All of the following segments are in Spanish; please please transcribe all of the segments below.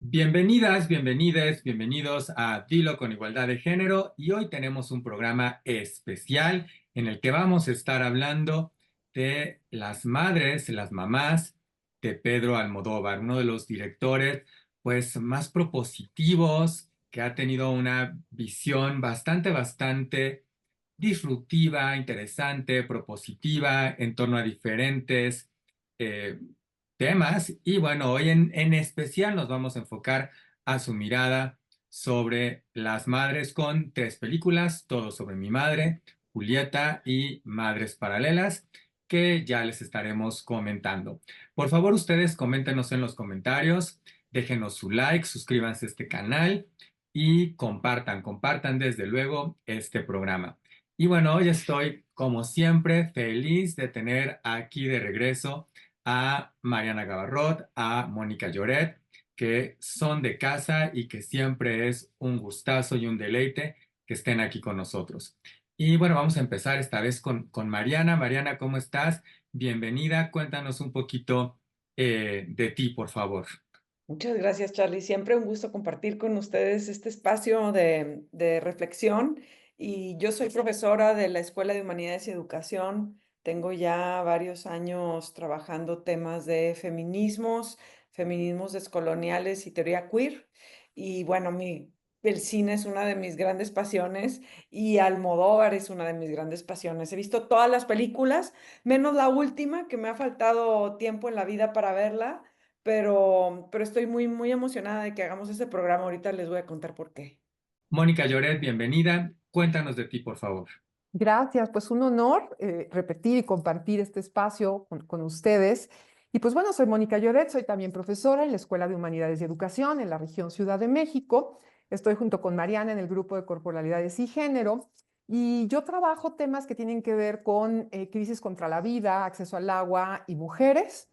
Bienvenidas, bienvenides, bienvenidos a Dilo con Igualdad de Género y hoy tenemos un programa especial en el que vamos a estar hablando de las madres, las mamás de Pedro Almodóvar, uno de los directores pues más propositivos que ha tenido una visión bastante disruptiva, interesante, propositiva en torno a diferentes eh, temas. Y bueno, hoy en especial nos vamos a enfocar a su mirada sobre las madres con tres películas, Todo sobre mi madre, Julieta y Madres Paralelas, que ya les estaremos comentando. Por favor, ustedes coméntenos en los comentarios, déjenos su like, suscríbanse a este canal y compartan desde luego este programa. Y bueno, hoy estoy, como siempre, feliz de tener aquí de regreso a Mariana Gavarrot, a Mónica Lloret, que son de casa y que siempre es un gustazo y un deleite que estén aquí con nosotros. Y bueno, vamos a empezar esta vez con Mariana. Mariana, ¿cómo estás? Bienvenida. Cuéntanos un poquito de ti, por favor. Muchas gracias, Charlie. Siempre un gusto compartir con ustedes este espacio de reflexión. Y yo soy profesora de la Escuela de Humanidades y Educación. Tengo ya varios años trabajando temas de feminismos, feminismos descoloniales y teoría queer. Y bueno, el cine es una de mis grandes pasiones y Almodóvar es una de mis grandes pasiones. He visto todas las películas, menos la última, que me ha faltado tiempo en la vida para verla, pero estoy muy emocionada de que hagamos ese programa. Ahorita les voy a contar por qué. Mónica Lloret, bienvenida. Cuéntanos de ti, por favor. Gracias, pues un honor repetir y compartir este espacio con ustedes. Y pues bueno, soy Mónica Lloret, soy también profesora en la Escuela de Humanidades y Educación en la región Ciudad de México. Estoy junto con Mariana en el grupo de Corporalidades y Género. Y yo trabajo temas que tienen que ver con crisis contra la vida, acceso al agua y mujeres.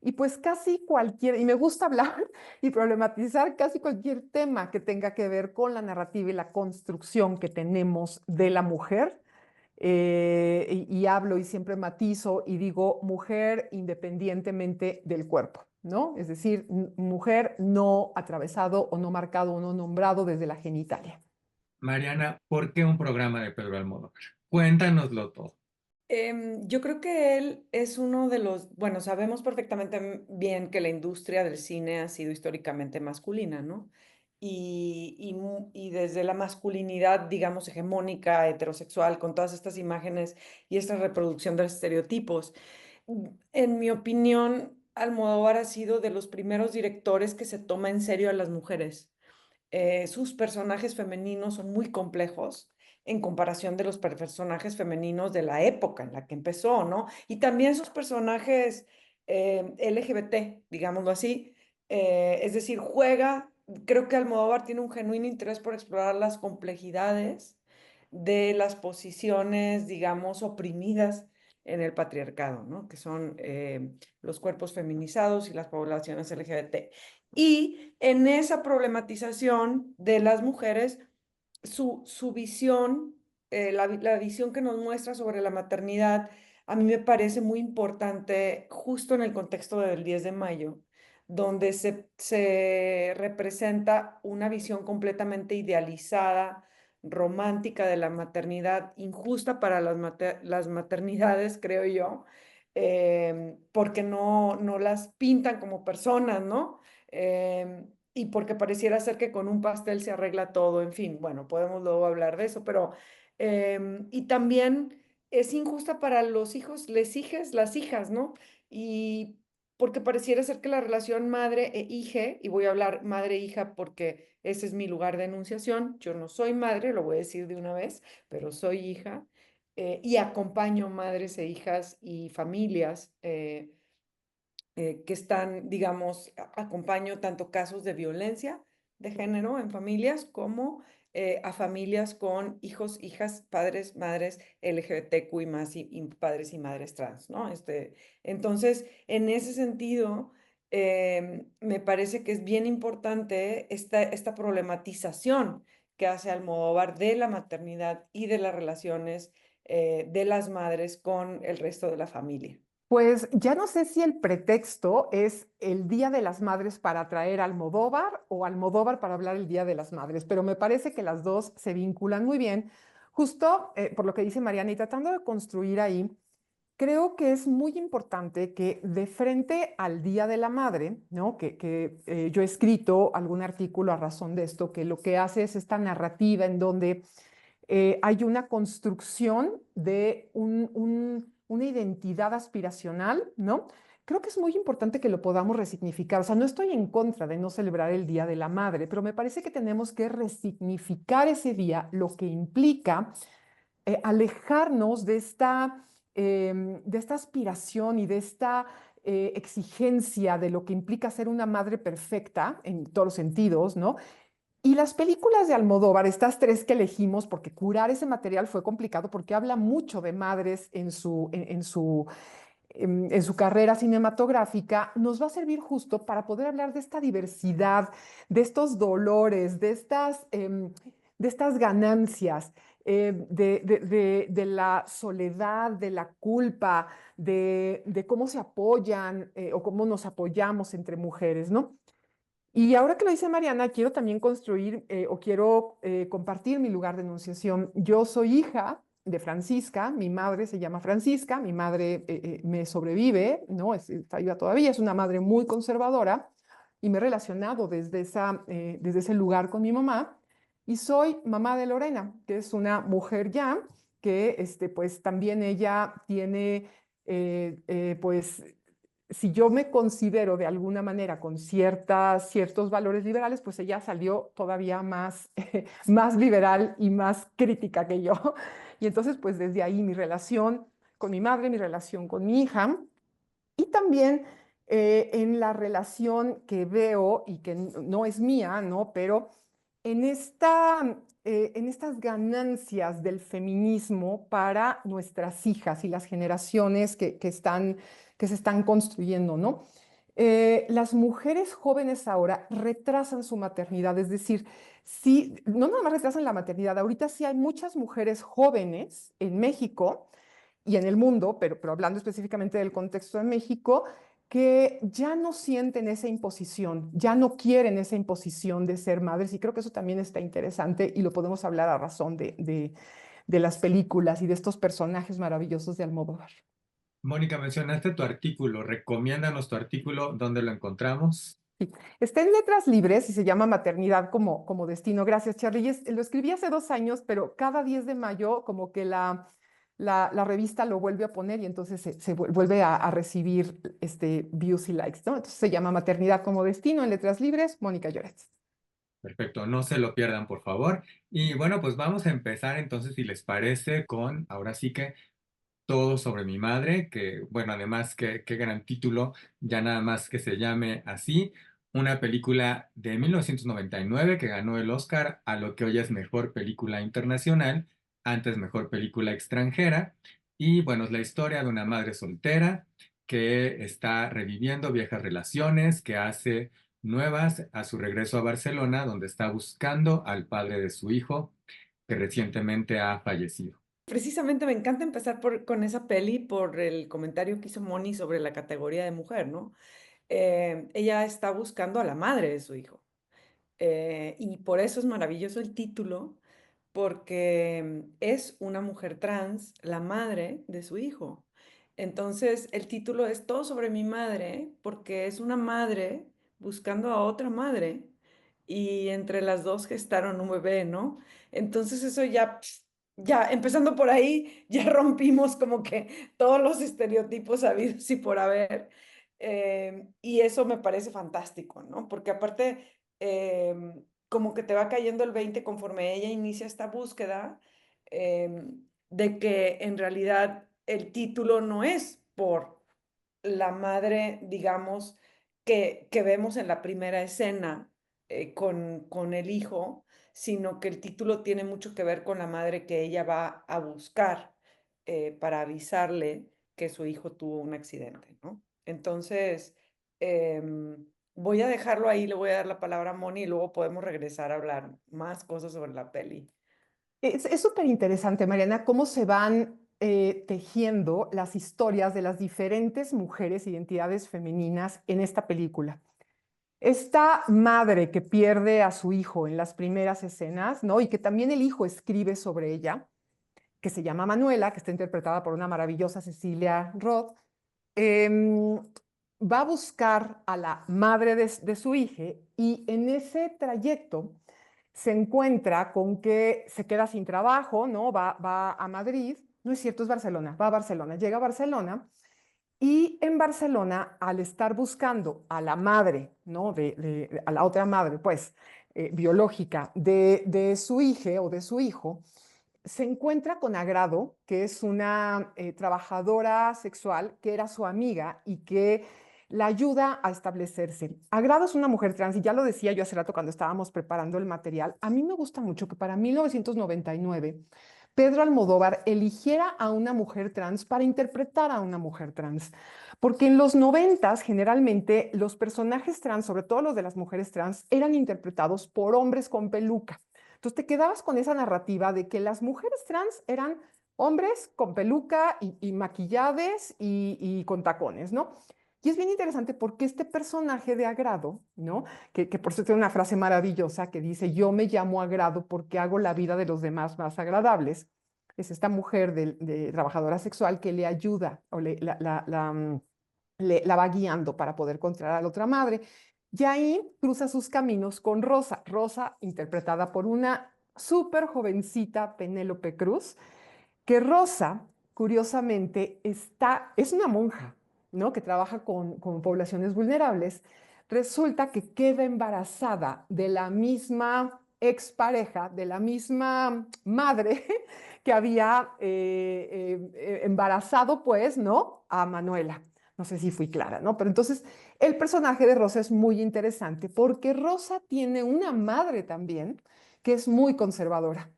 Y pues casi cualquier, y me gusta hablar y problematizar casi cualquier tema que tenga que ver con la narrativa y la construcción que tenemos de la mujer, y hablo y siempre matizo y digo mujer independientemente del cuerpo, ¿no? Es decir, mujer no atravesado o no marcado o no nombrado desde la genitalia. Mariana, ¿por qué un programa de Pedro Almodóvar? Cuéntanoslo todo. Yo creo que él es uno de los, bueno, sabemos perfectamente bien que la industria del cine ha sido históricamente masculina, ¿no? Y desde la masculinidad, digamos, hegemónica, heterosexual, con todas estas imágenes y esta reproducción de estereotipos. En mi opinión, Almodóvar ha sido de los primeros directores que se toma en serio a las mujeres. Sus personajes femeninos son muy complejos en comparación de los personajes femeninos de la época en la que empezó, ¿no? Y también sus personajes LGBT, digámoslo así. Es decir, creo que Almodóvar tiene un genuino interés por explorar las complejidades de las posiciones, digamos, oprimidas en el patriarcado, ¿no? Que son los cuerpos feminizados y las poblaciones LGBT. Y en esa problematización de las mujeres, su visión, la visión que nos muestra sobre la maternidad, a mí me parece muy importante justo en el contexto del 10 de mayo, donde se representa una visión completamente idealizada, romántica de la maternidad, injusta para las maternidades, creo yo, porque no las pintan como personas, ¿no? Y porque pareciera ser que con un pastel se arregla todo, en fin, bueno, podemos luego hablar de eso, pero y también es injusta para los hijos, les hijas, las hijas, ¿no? Y porque pareciera ser que la relación madre e hija, y voy a hablar madre-hija porque ese es mi lugar de enunciación, yo no soy madre, lo voy a decir de una vez, pero soy hija, y acompaño madres e hijas y familias. Que están, digamos, acompaño tanto casos de violencia de género en familias como a familias con hijos, hijas, padres, madres LGBTQ y más y padres y madres trans, ¿no? Entonces, en ese sentido, me parece que es bien importante esta problematización que hace Almodóvar de la maternidad y de las relaciones de las madres con el resto de la familia. Pues ya no sé si el pretexto es el Día de las Madres para traer a Almodóvar o Almodóvar para hablar el Día de las Madres, pero me parece que las dos se vinculan muy bien, justo por lo que dice Mariana, y tratando de construir ahí, creo que es muy importante que de frente al Día de la Madre, ¿no? Yo he escrito algún artículo a razón de esto, que lo que hace es esta narrativa en donde hay una construcción de una identidad aspiracional, ¿no? Creo que es muy importante que lo podamos resignificar. O sea, no estoy en contra de no celebrar el Día de la Madre, pero me parece que tenemos que resignificar ese día, lo que implica alejarnos de esta aspiración y de esta exigencia de lo que implica ser una madre perfecta en todos los sentidos, ¿no? Y las películas de Almodóvar, estas tres que elegimos, porque curar ese material fue complicado, porque habla mucho de madres en su carrera cinematográfica, nos va a servir justo para poder hablar de esta diversidad, de estos dolores, de estas ganancias, de la soledad, de la culpa, de cómo se apoyan o cómo nos apoyamos entre mujeres, ¿no? Y ahora que lo dice Mariana, quiero también construir o quiero compartir mi lugar de enunciación. Yo soy hija de Francisca, mi madre se llama Francisca, mi madre me sobrevive, ¿no? Está viva todavía, es una madre muy conservadora y me he relacionado desde ese lugar con mi mamá. Y soy mamá de Lorena, que es una mujer ya, que pues también ella tiene pues si yo me considero de alguna manera con ciertos valores liberales, pues ella salió todavía más, más liberal y más crítica que yo. Y entonces, pues desde ahí mi relación con mi madre, mi relación con mi hija y también en la relación que veo y que no es mía, ¿no? Pero en estas ganancias del feminismo para nuestras hijas y las generaciones que se están construyendo, ¿no? Las mujeres jóvenes ahora retrasan su maternidad, es decir, sí, no nada más retrasan la maternidad, ahorita sí hay muchas mujeres jóvenes en México y en el mundo, pero hablando específicamente del contexto de México, que ya no sienten esa imposición, ya no quieren esa imposición de ser madres, y creo que eso también está interesante y lo podemos hablar a razón de las películas y de estos personajes maravillosos de Almodóvar. Mónica, mencionaste tu artículo. Recomiéndanos tu artículo, ¿dónde lo encontramos? Sí. Está en Letras Libres y se llama Maternidad como destino. Gracias, Charly. Lo escribí hace 2 años, pero cada 10 de mayo como que la revista lo vuelve a poner y entonces se vuelve a recibir views y likes, ¿no? Entonces se llama Maternidad como destino en Letras Libres, Mónica Lloret. Perfecto, no se lo pierdan, por favor. Y bueno, pues vamos a empezar entonces, si les parece, con ahora sí que todo sobre mi madre, que bueno, además, qué gran título, ya nada más que se llame así. Una película de 1999 que ganó el Oscar a lo que hoy es mejor película internacional, antes mejor película extranjera. Y bueno, es la historia de una madre soltera que está reviviendo viejas relaciones, que hace nuevas a su regreso a Barcelona, donde está buscando al padre de su hijo, que recientemente ha fallecido. Precisamente me encanta empezar con esa peli por el comentario que hizo Moni sobre la categoría de mujer, ¿no? Ella está buscando a la madre de su hijo. Y por eso es maravilloso el título, porque es una mujer trans, la madre de su hijo. Entonces, el título es Todo sobre mi madre, porque es una madre buscando a otra madre y entre las dos gestaron un bebé, ¿no? Entonces, eso ya, ya, empezando por ahí, ya rompimos como que todos los estereotipos habidos y por haber. Y eso me parece fantástico, ¿no? Porque aparte como que te va cayendo el 20 conforme ella inicia esta búsqueda de que en realidad el título no es por la madre, digamos, que vemos en la primera escena con el hijo, sino que el título tiene mucho que ver con la madre que ella va a buscar para avisarle que su hijo tuvo un accidente, ¿no? Entonces, voy a dejarlo ahí, le voy a dar la palabra a Moni y luego podemos regresar a hablar más cosas sobre la peli. Es súper interesante, Mariana, cómo se van tejiendo las historias de las diferentes mujeres, identidades femeninas en esta película. Esta madre que pierde a su hijo en las primeras escenas, ¿no? Y que también el hijo escribe sobre ella, que se llama Manuela, que está interpretada por una maravillosa Cecilia Roth, va a buscar a la madre de su hija y en ese trayecto se encuentra con que se queda sin trabajo, ¿no? Va a Madrid, no es cierto, es Barcelona, va a Barcelona, llega a Barcelona y en Barcelona, al estar buscando a la madre, ¿no? A la otra madre, pues, biológica de su hija o de su hijo, se encuentra con Agrado, que es una trabajadora sexual que era su amiga y que la ayuda a establecerse. Agrado es una mujer trans y ya lo decía yo hace rato cuando estábamos preparando el material. A mí me gusta mucho que para 1999 Pedro Almodóvar eligiera a una mujer trans para interpretar a una mujer trans. Porque en los 90 generalmente los personajes trans, sobre todo los de las mujeres trans, eran interpretados por hombres con peluca. Entonces te quedabas con esa narrativa de que las mujeres trans eran hombres con peluca y maquillades y con tacones, ¿no? Y es bien interesante porque este personaje de Agrado, ¿no? Que por cierto tiene una frase maravillosa que dice, yo me llamo Agrado porque hago la vida de los demás más agradables. Es esta mujer de trabajadora sexual que le ayuda o la va guiando para poder encontrar a la otra madre. Y ahí cruza sus caminos con Rosa. Rosa, interpretada por una súper jovencita Penélope Cruz, que Rosa, curiosamente, es una monja, ¿no? Que trabaja con poblaciones vulnerables. Resulta que queda embarazada de la misma expareja, de la misma madre que había embarazado, pues, ¿no? A Manuela. No sé si fui clara, ¿no? Pero entonces el personaje de Rosa es muy interesante porque Rosa tiene una madre también que es muy conservadora.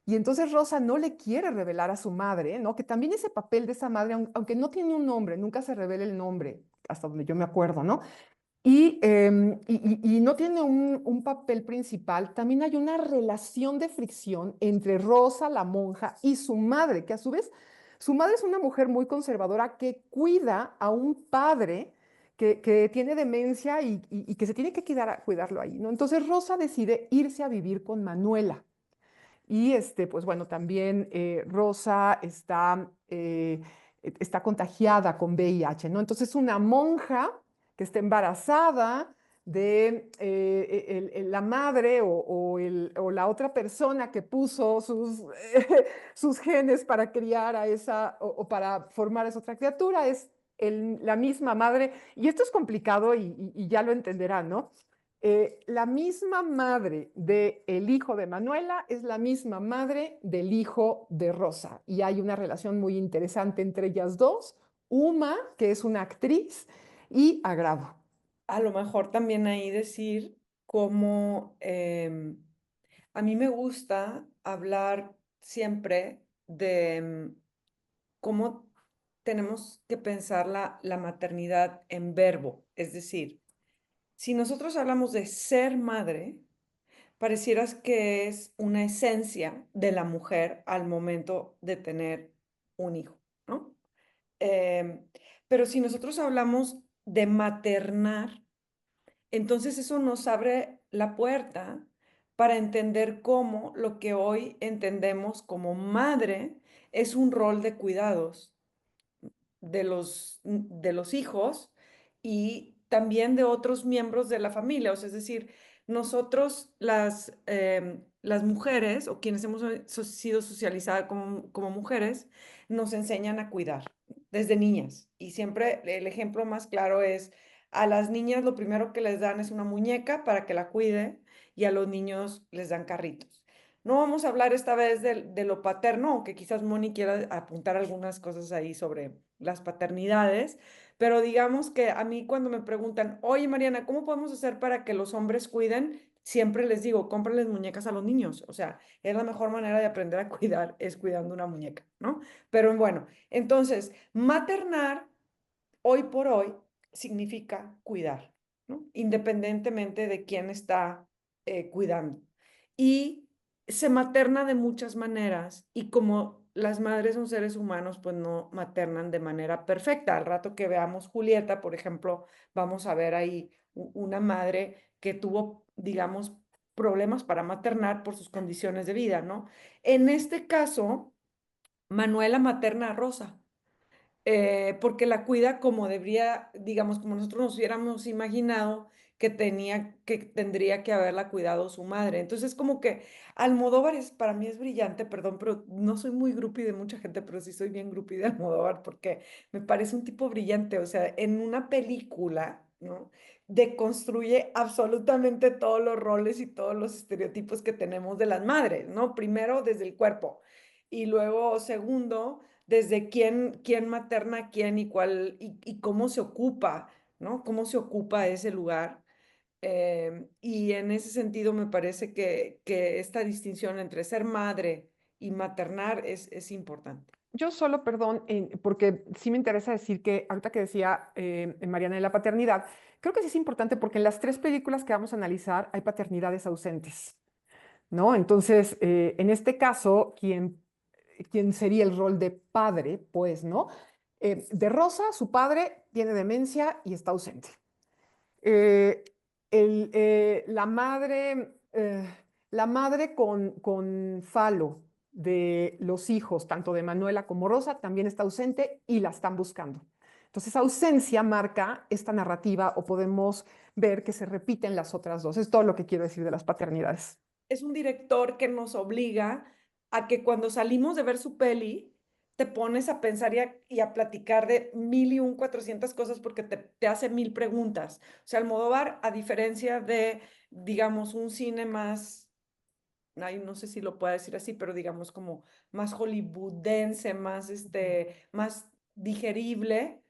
Y entonces Rosa no le quiere revelar a su madre, ¿no? Que también ese papel de esa madre, aunque no tiene un nombre, nunca se revela el nombre, hasta donde yo me acuerdo, ¿no? Y no tiene un papel principal, también hay una relación de fricción entre Rosa, la monja, y su madre, que a su vez, su madre es una mujer muy conservadora que cuida a un padre que tiene demencia y que se tiene que cuidarlo ahí, ¿no? Entonces Rosa decide irse a vivir con Manuela. Y pues bueno, también Rosa está contagiada con VIH, ¿no? Entonces una monja que está embarazada de la madre o la otra persona que puso sus genes para criar a esa o para formar a esa otra criatura es la misma madre. Y esto es complicado y ya lo entenderán, ¿no? La misma madre del hijo de Manuela es la misma madre del hijo de Rosa. Y hay una relación muy interesante entre ellas dos. Uma, que es una actriz, y Agrado. A lo mejor también ahí decir cómo a mí me gusta hablar siempre de cómo tenemos que pensar la maternidad en verbo. Es decir, si nosotros hablamos de ser madre, parecieras que es una esencia de la mujer al momento de tener un hijo, ¿no? Em, pero si nosotros hablamos de maternar, entonces eso nos abre la puerta para entender cómo lo que hoy entendemos como madre es un rol de cuidados de los hijos y también de otros miembros de la familia. O sea, es decir, nosotros las mujeres o quienes hemos sido socializadas como mujeres, nos enseñan a cuidar desde niñas. Y siempre el ejemplo más claro es a las niñas lo primero que les dan es una muñeca para que la cuide y a los niños les dan carritos. No vamos a hablar esta vez de lo paterno, aunque quizás Moni quiera apuntar algunas cosas ahí sobre las paternidades, pero digamos que a mí cuando me preguntan, oye Mariana, ¿cómo podemos hacer para que los hombres cuiden? Siempre les digo, cómprales muñecas a los niños. O sea, es la mejor manera de aprender a cuidar, es cuidando una muñeca, ¿no? Pero bueno, entonces, maternar hoy por hoy significa cuidar, ¿no? Independientemente de quién está cuidando. Y se materna de muchas maneras y como las madres son seres humanos, pues no maternan de manera perfecta. Al rato que veamos Julieta, por ejemplo, vamos a ver ahí una madre que tuvo, digamos, problemas para maternar por sus condiciones de vida, ¿no? En este caso, Manuela materna a Rosa, porque la cuida como debería, digamos, como nosotros nos hubiéramos imaginado que tendría que haberla cuidado su madre. Entonces, como que Almodóvar para mí es brillante, perdón, pero no soy muy groupie de mucha gente, pero sí soy bien groupie de Almodóvar porque me parece un tipo brillante. O sea, en una película, ¿no? Deconstruye absolutamente todos los roles y todos los estereotipos que tenemos de las madres, ¿no? Primero desde el cuerpo y luego segundo desde quién materna a quién y cuál y cómo se ocupa, ¿no? Cómo se ocupa ese lugar. Y en ese sentido me parece que esta distinción entre ser madre y maternar es importante. Yo solo, perdón, porque sí me interesa decir que ahorita que decía Mariana de la paternidad, creo que sí es importante porque en las tres películas que vamos a analizar hay paternidades ausentes, ¿no? Entonces, en este caso, ¿quién sería el rol de padre? Pues, ¿no? De Rosa, su padre tiene demencia y está ausente. Eh, la madre con falo de los hijos, tanto de Manuela como Rosa, también está ausente y la están buscando. Entonces, esa ausencia marca esta narrativa o podemos ver que se repiten las otras dos. Es todo lo que quiero decir de las paternidades. Es un director que nos obliga a que cuando salimos de ver su peli, te pones a pensar y a platicar de 1400 cosas porque te hace mil preguntas. O sea, Almodóvar, a diferencia de, digamos, un cine más, ay, no sé si lo puedo decir así, pero digamos como más hollywoodense, más digerible,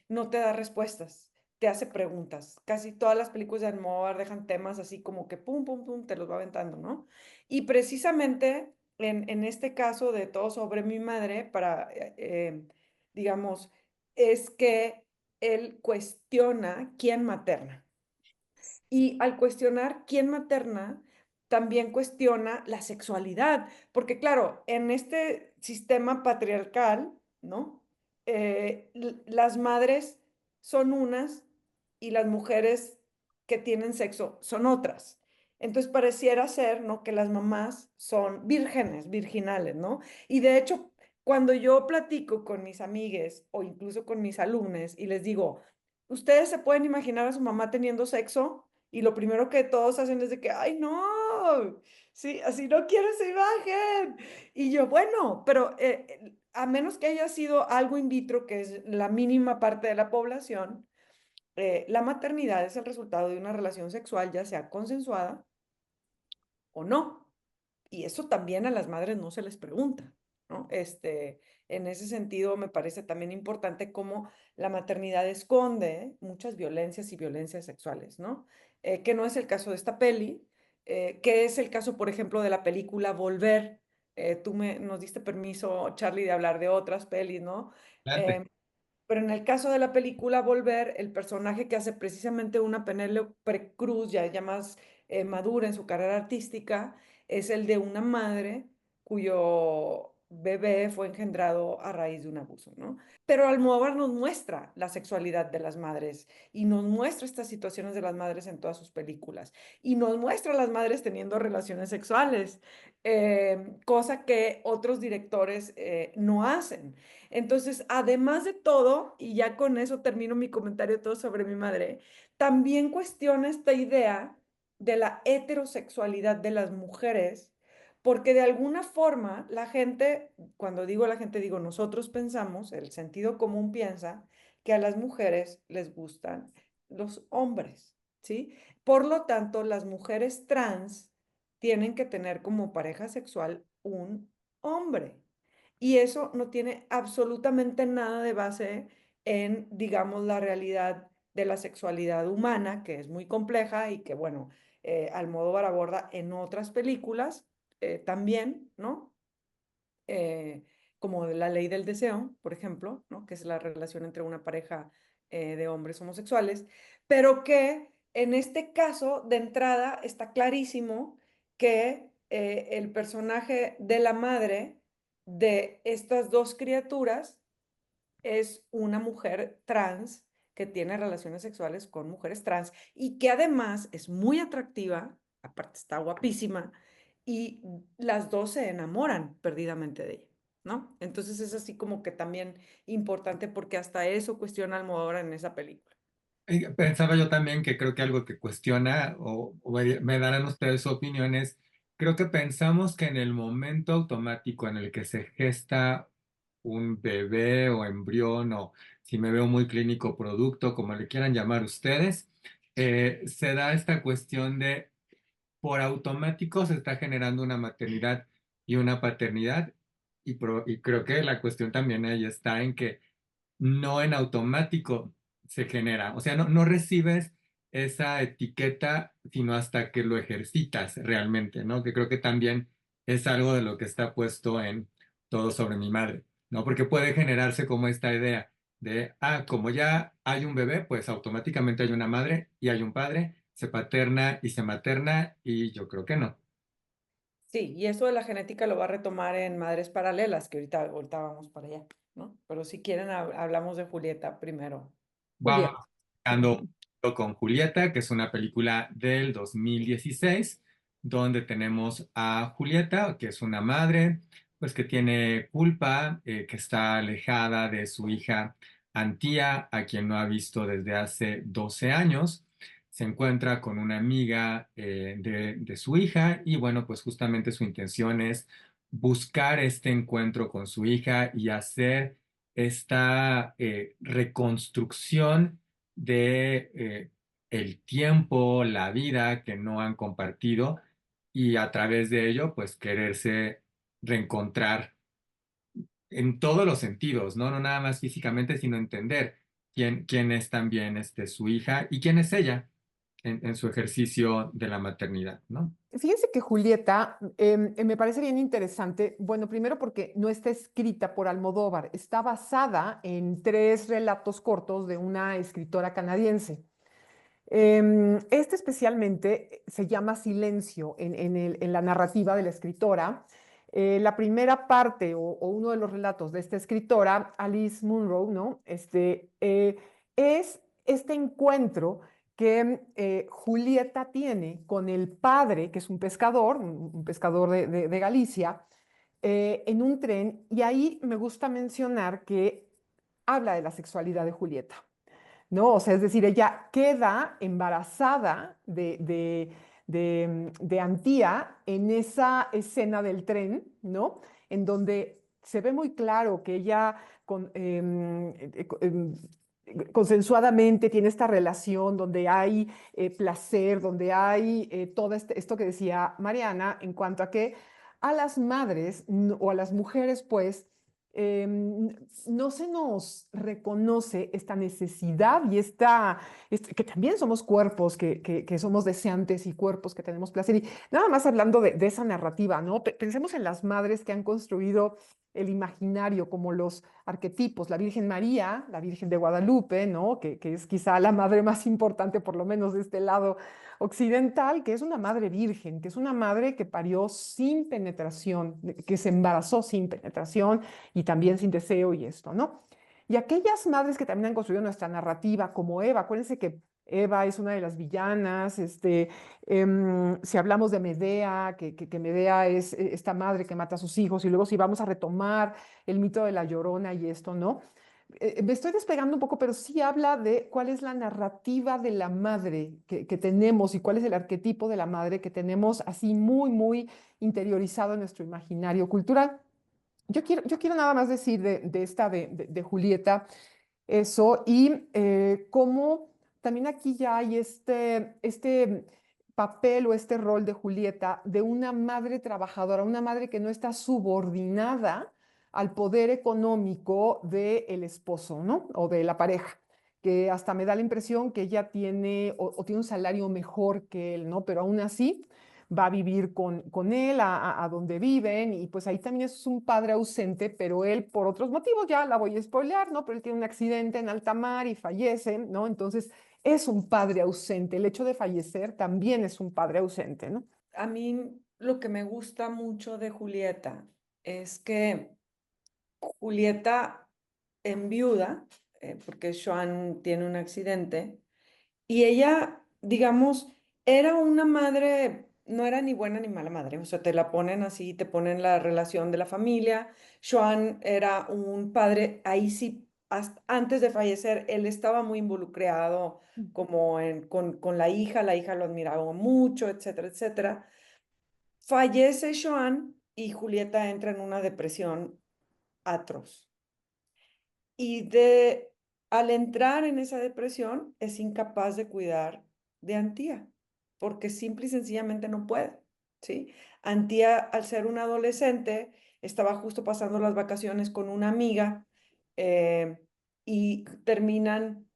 no te da respuestas, te hace preguntas. Casi todas las películas de Almodóvar dejan temas así como que pum, pum, pum, te los va aventando, ¿no? Y precisamente en este caso de Todo sobre mi madre, digamos, es que él cuestiona quién materna. Y al cuestionar quién materna, también cuestiona la sexualidad, porque claro, en este sistema patriarcal, ¿no? Las madres son unas y las mujeres que tienen sexo son otras. Entonces pareciera ser, ¿no? Que las mamás son vírgenes, virginales, ¿no? Y de hecho, cuando yo platico con mis amigues o incluso con mis alumnos y les digo, ¿ustedes se pueden imaginar a su mamá teniendo sexo? Y lo primero que todos hacen es de que, ay, no, sí, así no quiero esa imagen. Y yo, bueno, pero a menos que haya sido algo in vitro, que es la mínima parte de la población, la maternidad es el resultado de una relación sexual, ya sea consensuada o no. Y eso también a las madres no se les pregunta, ¿no? En ese sentido, me parece también importante cómo la maternidad esconde muchas violencias y violencias sexuales, ¿no? Que no es el caso de esta peli, que es el caso, por ejemplo, de la película Volver. Nos diste permiso, Charlie, de hablar de otras pelis, ¿no? Adelante. Pero en el caso de la película Volver, el personaje que hace precisamente una Penélope Cruz, ya más madura en su carrera artística, es el de una madre cuyo bebé fue engendrado a raíz de un abuso, ¿no? Pero Almodóvar nos muestra la sexualidad de las madres y nos muestra estas situaciones de las madres en todas sus películas y nos muestra a las madres teniendo relaciones sexuales, cosa que otros directores no hacen. Entonces, además de todo, y ya con eso termino mi comentario todo sobre mi madre, también cuestiona esta idea de la heterosexualidad de las mujeres, porque de alguna forma la gente, cuando digo la gente, digo nosotros pensamos, el sentido común piensa que a las mujeres les gustan los hombres, ¿sí? Por lo tanto, las mujeres trans tienen que tener como pareja sexual un hombre. Y eso no tiene absolutamente nada de base en, digamos, la realidad de la sexualidad humana, que es muy compleja y que, bueno, Almodóvar aborda en otras películas también, ¿no? Eh, Como La ley del deseo, por ejemplo, ¿no? Que es la relación entre una pareja de hombres homosexuales, pero que en este caso, de entrada, está clarísimo que el personaje de la madre de estas dos criaturas es una mujer trans que tiene relaciones sexuales con mujeres trans y que además es muy atractiva, aparte está guapísima, y las dos se enamoran perdidamente de ella, ¿no? Entonces es así como que también importante porque hasta eso cuestiona Almodóvar en esa película. Pensaba yo también que creo que algo que cuestiona, o me darán ustedes su opinión, es, creo que pensamos que en el momento automático en el que se gesta un bebé o embrión, o si me veo muy clínico, producto, como le quieran llamar ustedes, se da esta cuestión de por automático se está generando una maternidad y una paternidad, y creo que la cuestión también ahí está en que no en automático se genera. O sea, no recibes esa etiqueta sino hasta que lo ejercitas realmente, ¿no? Que creo que también es algo de lo que está puesto en Todo sobre mi madre, ¿no? Porque puede generarse como esta idea de, como ya hay un bebé, pues automáticamente hay una madre y hay un padre, se paterna y se materna, y yo creo que no. Sí, y eso de la genética lo va a retomar en Madres Paralelas, que ahorita vamos para allá, ¿no? Pero si quieren, hablamos de Julieta primero. Vamos Julieta. buscando con Julieta, que es una película del 2016, donde tenemos a Julieta, que es una madre, pues que tiene culpa, que está alejada de su hija Antía, a quien no ha visto desde hace 12 años. Se encuentra con una amiga de su hija y bueno, pues justamente su intención es buscar este encuentro con su hija y hacer esta reconstrucción de el tiempo, la vida que no han compartido, y a través de ello, pues quererse reencontrar en todos los sentidos, ¿no? No nada más físicamente, sino entender quién es también su hija y quién es ella en su ejercicio de la maternidad, ¿no? Fíjense que Julieta me parece bien interesante. Bueno, primero porque no está escrita por Almodóvar, está basada en tres relatos cortos de una escritora canadiense. Este especialmente se llama Silencio en la narrativa de la escritora. La primera parte o uno de los relatos de esta escritora, Alice Munro, ¿no? Es este encuentro que Julieta tiene con el padre, que es un pescador, un pescador de Galicia, en un tren, y ahí me gusta mencionar que habla de la sexualidad de Julieta. ¿No? O sea, es decir, ella queda embarazada de Antía en esa escena del tren, ¿no? En donde se ve muy claro que ella consensuadamente tiene esta relación donde hay placer, donde hay todo esto que decía Mariana en cuanto a que a las madres o a las mujeres, pues, no se nos reconoce esta necesidad y que también somos cuerpos, que somos deseantes y cuerpos que tenemos placer. Y nada más hablando de esa narrativa, ¿no? Pensemos en las madres que han construido el imaginario como los arquetipos, la Virgen María, la Virgen de Guadalupe, ¿no? Que es quizá la madre más importante, por lo menos de este lado occidental, que es una madre virgen, que es una madre que parió sin penetración, que se embarazó sin penetración y también sin deseo y esto, ¿no? Y aquellas madres que también han construido nuestra narrativa, como Eva, acuérdense que Eva es una de las villanas, si hablamos de Medea, que Medea es esta madre que mata a sus hijos, y luego si vamos a retomar el mito de la Llorona y esto, ¿no? Me estoy despegando un poco, pero sí habla de cuál es la narrativa de la madre que tenemos y cuál es el arquetipo de la madre que tenemos así muy, muy interiorizado en nuestro imaginario cultural. Yo quiero nada más decir de Julieta eso y cómo también aquí ya hay este papel o este rol de Julieta de una madre trabajadora, una madre que no está subordinada al poder económico del esposo, ¿no? O de la pareja, que hasta me da la impresión que ella tiene o tiene un salario mejor que él, ¿no? Pero aún así va a vivir con él a donde viven y pues ahí también es un padre ausente, pero él por otros motivos, ya la voy a spoilear, ¿no? Pero él tiene un accidente en alta mar y fallece, ¿no? Entonces es un padre ausente, el hecho de fallecer también es un padre ausente, ¿no? A mí lo que me gusta mucho de Julieta es que Julieta enviuda, porque Joan tiene un accidente, y ella, digamos, era una madre, no era ni buena ni mala madre, o sea, te la ponen así, te ponen la relación de la familia. Joan era un padre, ahí sí, antes de fallecer, él estaba muy involucrado como con la hija lo admiraba mucho, etcétera, etcétera. Fallece Joan y Julieta entra en una depresión atroz. Y al entrar en esa depresión, es incapaz de cuidar de Antía, porque simple y sencillamente no puede, ¿sí? Antía, al ser una adolescente, estaba justo pasando las vacaciones con una amiga eh, y terminan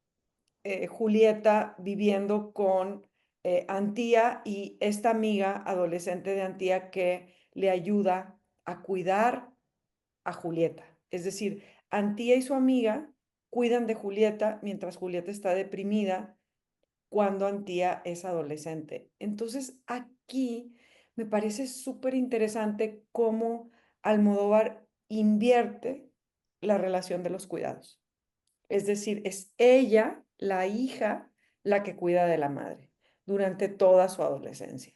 Julieta viviendo con Antía y esta amiga adolescente de Antía que le ayuda a cuidar a Julieta. Es decir, Antía y su amiga cuidan de Julieta mientras Julieta está deprimida cuando Antía es adolescente. Entonces, aquí me parece súper interesante cómo Almodóvar invierte la relación de los cuidados. Es decir, es ella, la hija, la que cuida de la madre durante toda su adolescencia.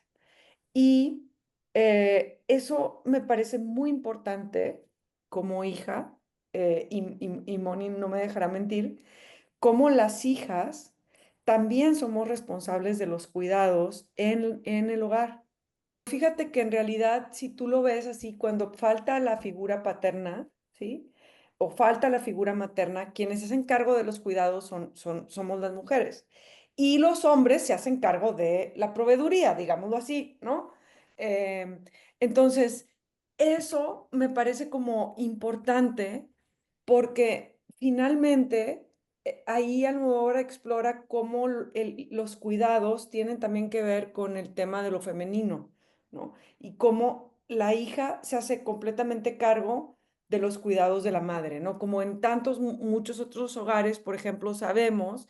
Y eso me parece muy importante como hija, y Moni no me dejará mentir, como las hijas también somos responsables de los cuidados en el hogar. Fíjate que en realidad, si tú lo ves así, cuando falta la figura paterna, ¿sí? O falta la figura materna, quienes se hacen cargo de los cuidados somos las mujeres. Y los hombres se hacen cargo de la proveeduría, digámoslo así, ¿no? Em, entonces, eso me parece como importante porque finalmente ahí Almodóvar explora cómo los cuidados tienen también que ver con el tema de lo femenino, ¿no? Y cómo la hija se hace completamente cargo de los cuidados de la madre, ¿no? Como en tantos, muchos otros hogares, por ejemplo, sabemos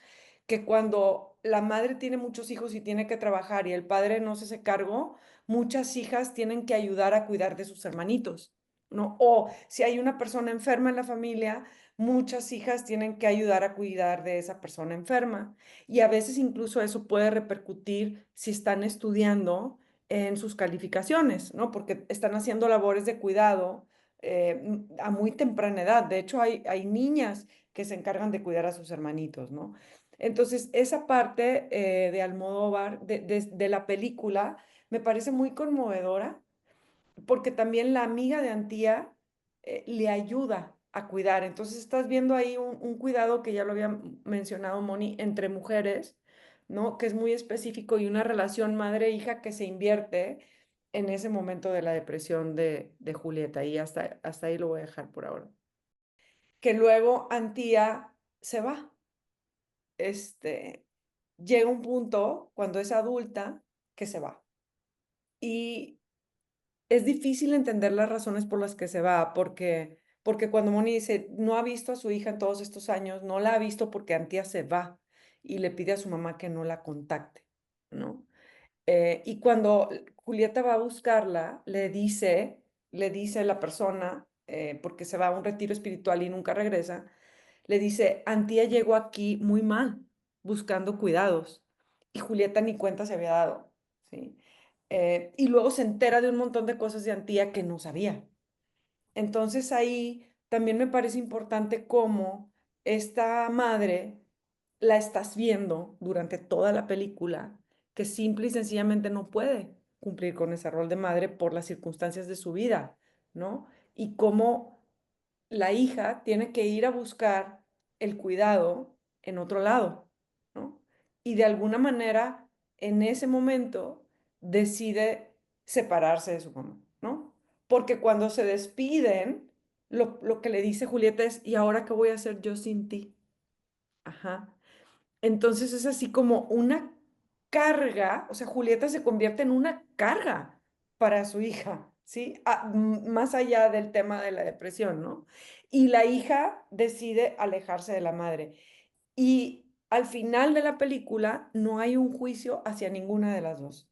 que cuando la madre tiene muchos hijos y tiene que trabajar y el padre no se hace cargo, muchas hijas tienen que ayudar a cuidar de sus hermanitos, ¿no? O si hay una persona enferma en la familia, muchas hijas tienen que ayudar a cuidar de esa persona enferma. Y a veces incluso eso puede repercutir si están estudiando en sus calificaciones, ¿no? Porque están haciendo labores de cuidado a muy temprana edad. De hecho, hay niñas que se encargan de cuidar a sus hermanitos, ¿no? Entonces, esa parte de Almodóvar, de la película, me parece muy conmovedora porque también la amiga de Antía le ayuda a cuidar. Entonces estás viendo ahí un cuidado que ya lo había mencionado Moni entre mujeres, ¿no? Que es muy específico y una relación madre-hija que se invierte en ese momento de la depresión de Julieta. Y hasta ahí lo voy a dejar por ahora. Que luego Antía se va. Este, llega un punto cuando es adulta que se va. Y es difícil entender las razones por las que se va, porque cuando Moni dice, no ha visto a su hija en todos estos años, no la ha visto porque Antía se va y le pide a su mamá que no la contacte, ¿no? Y cuando Julieta va a buscarla, le dice la persona, porque se va a un retiro espiritual y nunca regresa, le dice, Antía llegó aquí muy mal, buscando cuidados, y Julieta ni cuenta se había dado, ¿sí? Y luego se entera de un montón de cosas de Antía que no sabía. Entonces ahí también me parece importante cómo esta madre la estás viendo durante toda la película, que simple y sencillamente no puede cumplir con ese rol de madre por las circunstancias de su vida, ¿no? Y cómo la hija tiene que ir a buscar el cuidado en otro lado, ¿no? Y de alguna manera, en ese momento, decide separarse de su mamá, ¿no? Porque cuando se despiden, lo que le dice Julieta es, ¿y ahora qué voy a hacer yo sin ti? Ajá. Entonces es así como una carga, o sea, Julieta se convierte en una carga para su hija, ¿sí? Más allá del tema de la depresión, ¿no? Y la hija decide alejarse de la madre. Y al final de la película no hay un juicio hacia ninguna de las dos,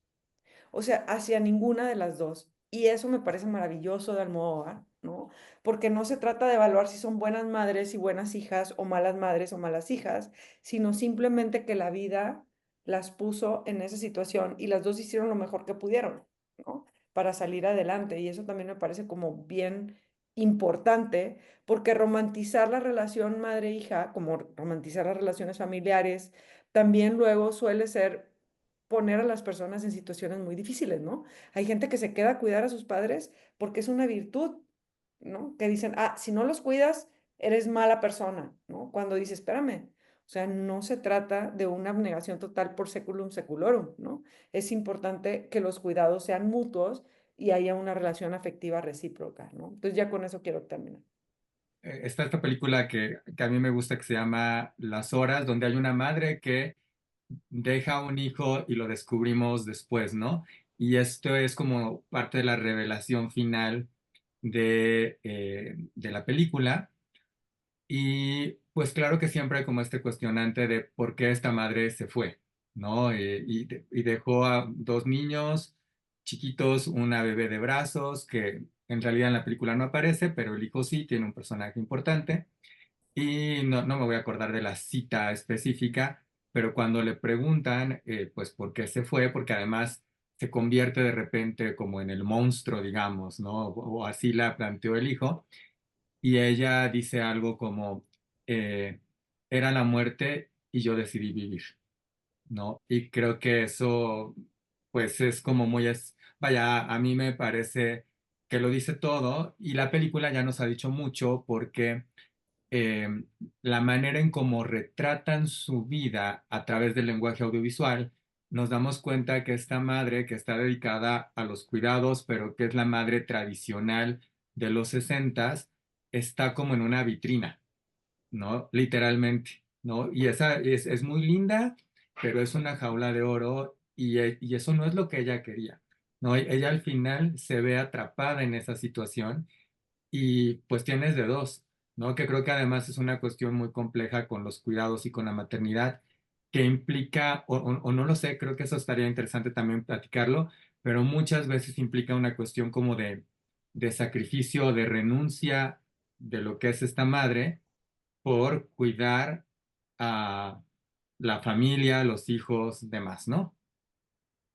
o sea, hacia ninguna de las dos. Y eso me parece maravilloso de Almodóvar, ¿no? Porque no se trata de evaluar si son buenas madres y buenas hijas o malas madres o malas hijas, sino simplemente que la vida las puso en esa situación y las dos hicieron lo mejor que pudieron, ¿no? Para salir adelante. Y eso también me parece como bien importante, porque romantizar la relación madre-hija, como romantizar las relaciones familiares, también luego suele ser poner a las personas en situaciones muy difíciles, ¿no? Hay gente que se queda a cuidar a sus padres porque es una virtud, ¿no? Que dicen, ah, si no los cuidas, eres mala persona, ¿no? Cuando dice, espérame, o sea, no se trata de una abnegación total por seculum seculorum, ¿no? Es importante que los cuidados sean mutuos y haya una relación afectiva recíproca, ¿no? Entonces ya con eso quiero terminar. Está esta película que a mí me gusta que se llama Las Horas, donde hay una madre que deja un hijo y lo descubrimos después, ¿no? Y esto es como parte de la revelación final de la película. Y pues claro que siempre hay como este cuestionante de por qué esta madre se fue, ¿no? Y dejó a dos niños chiquitos, una bebé de brazos, que en realidad en la película no aparece, pero el hijo sí tiene un personaje importante. Y no me voy a acordar de la cita específica, pero cuando le preguntan, pues, por qué se fue, porque además se convierte de repente como en el monstruo, digamos, ¿no? O así la planteó el hijo, y ella dice algo como, eh, era la muerte y yo decidí vivir, ¿no? Y creo que eso, pues, es como muy, vaya, a mí me parece que lo dice todo, y la película ya nos ha dicho mucho porque eh, la manera en cómo retratan su vida a través del lenguaje audiovisual, nos damos cuenta que esta madre que está dedicada a los cuidados, pero que es la madre tradicional de los sesentas, está como en una vitrina, ¿no? Literalmente, ¿no? Y esa es muy linda, pero es una jaula de oro y eso no es lo que ella quería, ¿no? Ella al final se ve atrapada en esa situación y pues tienes de dos, ¿no? Que creo que además es una cuestión muy compleja con los cuidados y con la maternidad, que implica, o no lo sé, creo que eso estaría interesante también platicarlo, pero muchas veces implica una cuestión como de sacrificio, de renuncia de lo que es esta madre por cuidar a la familia, los hijos, demás, ¿no?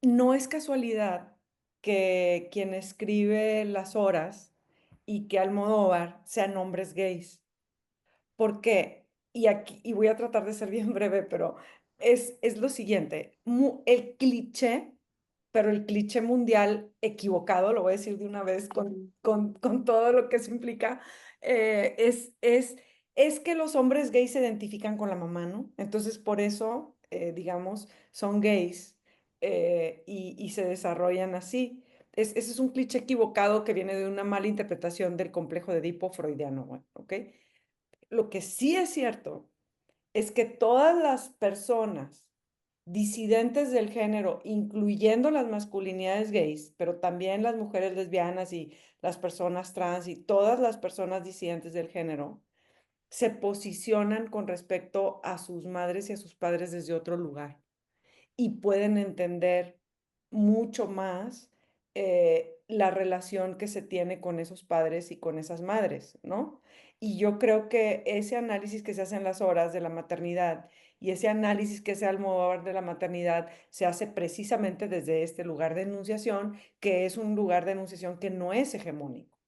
No es casualidad que quien escribe Las Horas y que Almodóvar sean hombres gays. ¿Por qué? Y aquí, y voy a tratar de ser bien breve, pero es lo siguiente. El cliché, pero el cliché mundial equivocado, lo voy a decir de una vez con todo lo que eso implica, es que los hombres gays se identifican con la mamá, ¿no? Entonces, por eso, digamos, son gays y se desarrollan así. Ese es un cliché equivocado que viene de una mala interpretación del complejo de Edipo freudiano, bueno, ¿ok? Lo que sí es cierto es que todas las personas disidentes del género, incluyendo las masculinidades gays, pero también las mujeres lesbianas y las personas trans y todas las personas disidentes del género, se posicionan con respecto a sus madres y a sus padres desde otro lugar y pueden entender mucho más la relación que se tiene con esos padres y con esas madres, ¿no? Y yo creo que ese análisis que se hace en Las Horas de la maternidad y ese análisis que se Almodóvar de la maternidad se hace precisamente desde este lugar de enunciación, que es un lugar de enunciación que no es hegemónico.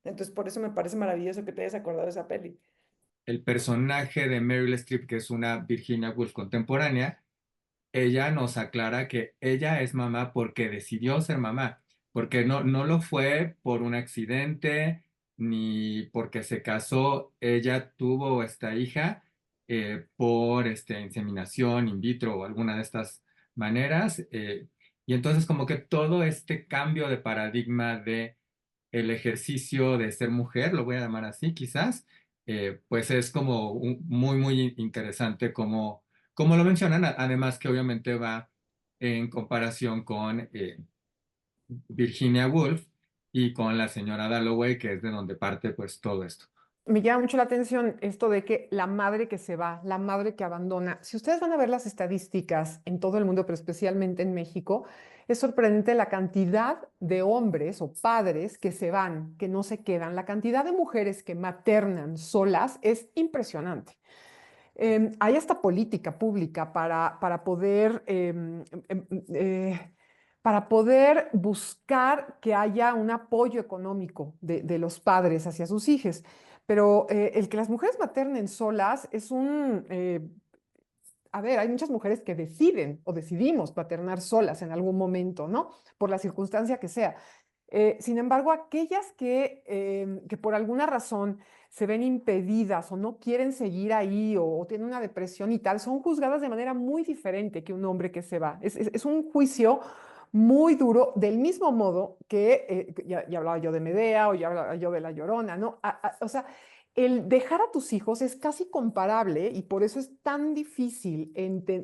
Entonces, por eso me parece maravilloso que te hayas acordado de esa peli. El personaje de Meryl Streep, que es una Virginia Woolf contemporánea, ella nos aclara que ella es mamá porque decidió ser mamá, porque no lo fue por un accidente ni porque se casó. Ella tuvo esta hija por inseminación in vitro o alguna de estas maneras. Y entonces como que todo este cambio de paradigma de el ejercicio de ser mujer, lo voy a llamar así quizás, pues es como muy interesante como lo mencionan, además que obviamente va en comparación con Virginia Woolf y con la señora Dalloway, que es de donde parte pues todo esto. me llama mucho la atención esto de que la madre que se va, la madre que abandona. Si ustedes van a ver las estadísticas en todo el mundo, pero especialmente en México, es sorprendente la cantidad de hombres o padres que se van, que no se quedan. La cantidad de mujeres que maternan solas es impresionante. Hay hasta política pública para poder, para poder buscar que haya un apoyo económico de los padres hacia sus hijos. Pero el que las mujeres maternen solas es a ver, hay muchas mujeres que deciden o decidimos maternar solas en algún momento, ¿no? Por la circunstancia que sea. Sin embargo, aquellas que por alguna razón se ven impedidas o no quieren seguir ahí o tienen una depresión y tal, son juzgadas de manera muy diferente que un hombre que se va. Es un juicio muy duro, del mismo modo que ya hablaba yo de Medea o ya hablaba yo de La Llorona, ¿no? O sea, el dejar a tus hijos es casi comparable y por eso es tan difícil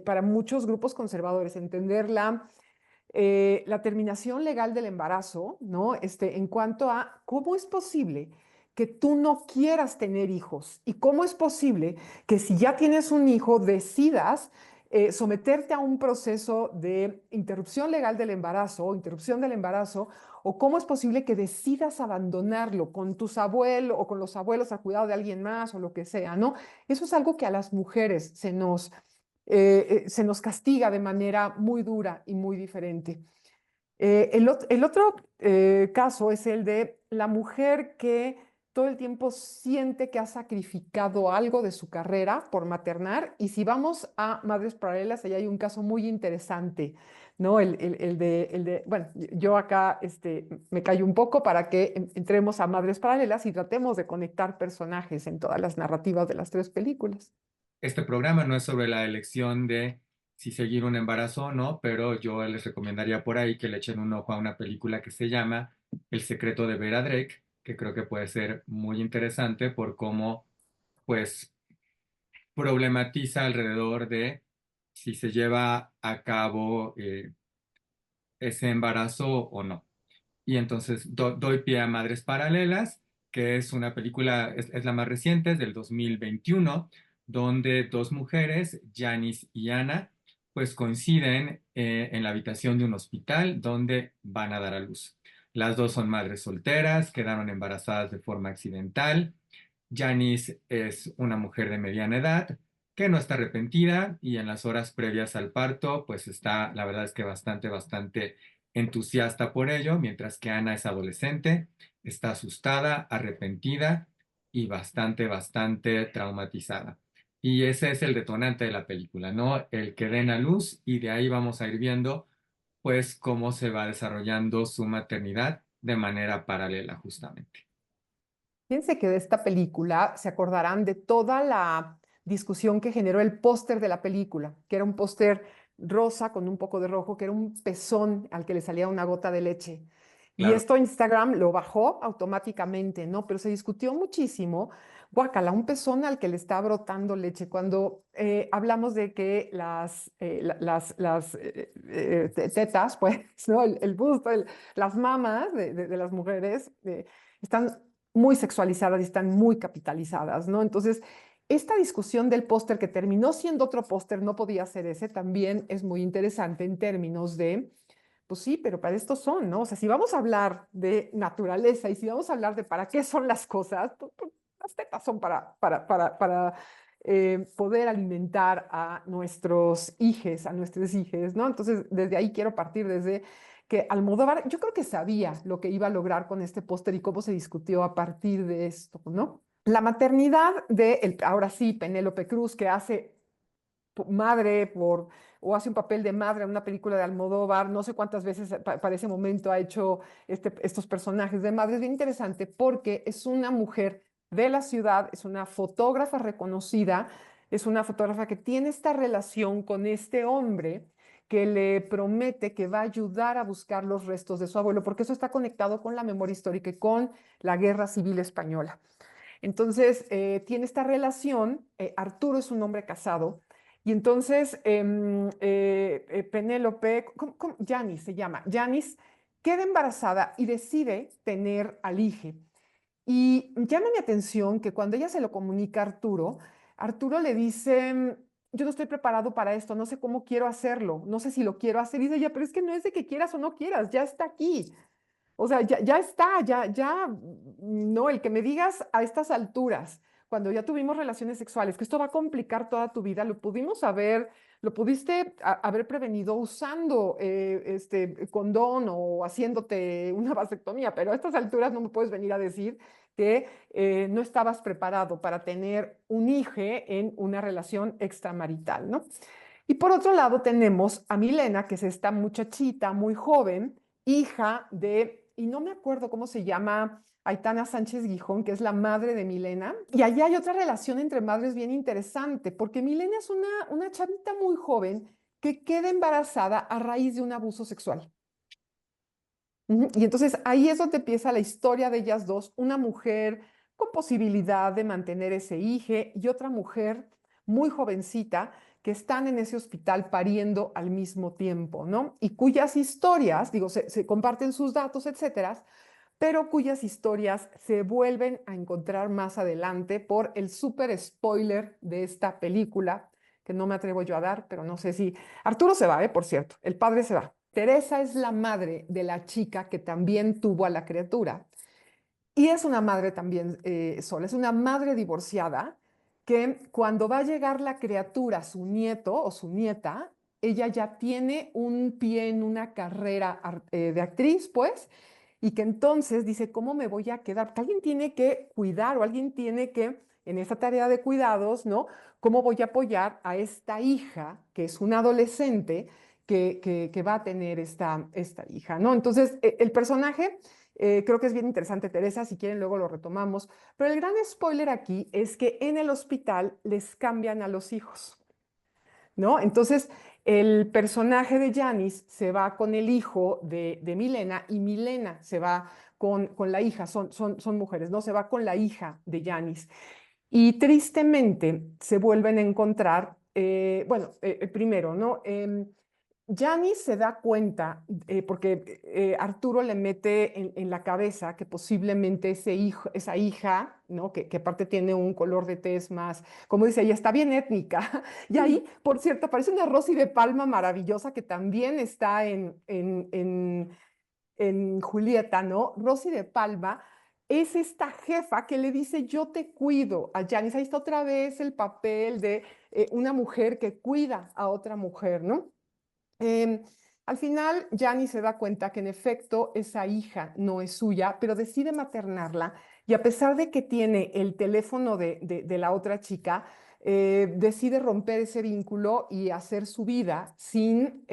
para muchos grupos conservadores entender la terminación legal del embarazo, ¿no? En cuanto a cómo es posible que tú no quieras tener hijos y cómo es posible que si ya tienes un hijo decidas someterte a un proceso de interrupción legal del embarazo o interrupción del embarazo, o cómo es posible que decidas abandonarlo con tus abuelos o con los abuelos al cuidado de alguien más o lo que sea, ¿no? Eso es algo que a las mujeres se nos castiga de manera muy dura y muy diferente. El otro caso es el de la mujer que todo el tiempo siente que ha sacrificado algo de su carrera por maternar. Y si vamos a Madres Paralelas, ahí hay un caso muy interesante, ¿no? Bueno, yo acá me callo un poco para que entremos a Madres Paralelas y tratemos de conectar personajes en todas las narrativas de las tres películas. Este programa no es sobre la elección de si seguir un embarazo o no, pero yo les recomendaría por ahí que le echen un ojo a una película que se llama El secreto de Vera Drake, que creo que puede ser muy interesante por cómo, pues, problematiza alrededor de si se lleva a cabo ese embarazo o no. Y entonces doy pie a Madres Paralelas, que es una película, es la más reciente, es del 2021, donde dos mujeres, Janice y Ana, pues coinciden en la habitación de un hospital donde van a dar a luz. Las dos son madres solteras, quedaron embarazadas de forma accidental. Janice es una mujer de mediana edad que no está arrepentida y en las horas previas al parto, pues está, la verdad es que bastante entusiasta por ello, mientras que Ana es adolescente, está asustada, arrepentida y bastante traumatizada. Y ese es el detonante de la película, ¿no? El que den a luz y de ahí vamos a ir viendo, pues, cómo se va desarrollando su maternidad de manera paralela, justamente. Fíjense que de esta película se acordarán de toda la discusión que generó el póster de la película, que era un póster rosa con un poco de rojo, que era un pezón al que le salía una gota de leche. Y Claro. esto Instagram lo bajó automáticamente, ¿no? Pero se discutió muchísimo, guácala, un pezón al que le está brotando leche. Cuando hablamos de que las tetas, pues, ¿no? El busto, las mamas de las mujeres están muy sexualizadas y están muy capitalizadas, ¿no? Entonces, esta discusión del póster que terminó siendo otro póster, no podía ser ese, también es muy interesante en términos de, pues sí, pero para esto son, ¿no? O sea, si vamos a hablar de naturaleza y si vamos a hablar de para qué son las cosas, pues las tetas son para poder alimentar a nuestros hijes, a nuestros hijes, ¿no? Entonces, desde ahí quiero partir desde que Almodóvar, yo creo que sabía lo que iba a lograr con este póster y cómo se discutió a partir de esto, ¿no? La maternidad ahora sí, Penélope Cruz, que hace madre o hace un papel de madre en una película de Almodóvar, no sé cuántas veces para ese momento ha hecho estos personajes de madre, es bien interesante porque es una mujer de la ciudad, es una fotógrafa reconocida, es una fotógrafa que tiene esta relación con este hombre que le promete que va a ayudar a buscar los restos de su abuelo, porque eso está conectado con la memoria histórica y con la Guerra Civil Española. Entonces, tiene esta relación, Arturo es un hombre casado, y entonces Penélope, Janice se llama, Janice queda embarazada y decide tener al hijo. Y llama mi atención que cuando ella se lo comunica a Arturo, Arturo le dice, yo no estoy preparado para esto, no sé cómo quiero hacerlo, no sé si lo quiero hacer. Y dice ella, pero es que no es de que quieras o no quieras, ya está aquí. O sea, ya está, no, el que me digas a estas alturas, cuando ya tuvimos relaciones sexuales, que esto va a complicar toda tu vida, lo pudimos haber, lo pudiste haber prevenido usando condón o haciéndote una vasectomía, pero a estas alturas no me puedes venir a decir que no estabas preparado para tener un hijo en una relación extramarital, ¿no? Y por otro lado tenemos a Milena, que es esta muchachita muy joven, hija de, y no me acuerdo cómo se llama, Aitana Sánchez Gijón, que es la madre de Milena. Y allí hay otra relación entre madres bien interesante, porque Milena es una chavita muy joven que queda embarazada a raíz de un abuso sexual. Y entonces ahí es donde empieza la historia de ellas dos, una mujer con posibilidad de mantener ese hijo y otra mujer muy jovencita que están en ese hospital pariendo al mismo tiempo, ¿no? Y cuyas historias, digo, se comparten sus datos, etcétera, pero cuyas historias se vuelven a encontrar más adelante por el súper spoiler de esta película, que no me atrevo yo a dar, pero no sé si... Arturo se va, por cierto, el padre se va. Teresa es la madre de la chica que también tuvo a la criatura y es una madre también sola, es una madre divorciada que cuando va a llegar la criatura, su nieto o su nieta, ella ya tiene un pie en una carrera de actriz, pues, y que entonces dice, ¿cómo me voy a quedar? Porque alguien tiene que cuidar o alguien tiene que, en esa tarea de cuidados, ¿no? ¿Cómo voy a apoyar a esta hija, que es una adolescente, que va a tener esta hija, ¿no? Entonces, el personaje creo que es bien interesante, Teresa, si quieren luego lo retomamos. Pero el gran spoiler aquí es que en el hospital les cambian a los hijos, ¿no? Entonces, el personaje de Janice se va con el hijo de Milena y Milena se va con la hija, son mujeres, ¿no? Se va con la hija de Janice. Y tristemente se vuelven a encontrar, primero, ¿no? Janice se da cuenta, porque Arturo le mete en la cabeza que posiblemente esa hija, ¿no? Que aparte tiene un color de tez más, como dice ella, está bien étnica. Y ahí, por cierto, aparece una Rosy de Palma maravillosa que también está en Julieta, ¿no? Rosy de Palma es esta jefa que le dice, yo te cuido a Janice. Ahí está otra vez el papel de una mujer que cuida a otra mujer, ¿no? Em, Al final, Janice se da cuenta que en efecto esa hija no es suya, pero decide maternarla y a pesar de que tiene el teléfono de la otra chica, decide romper ese vínculo y hacer su vida sin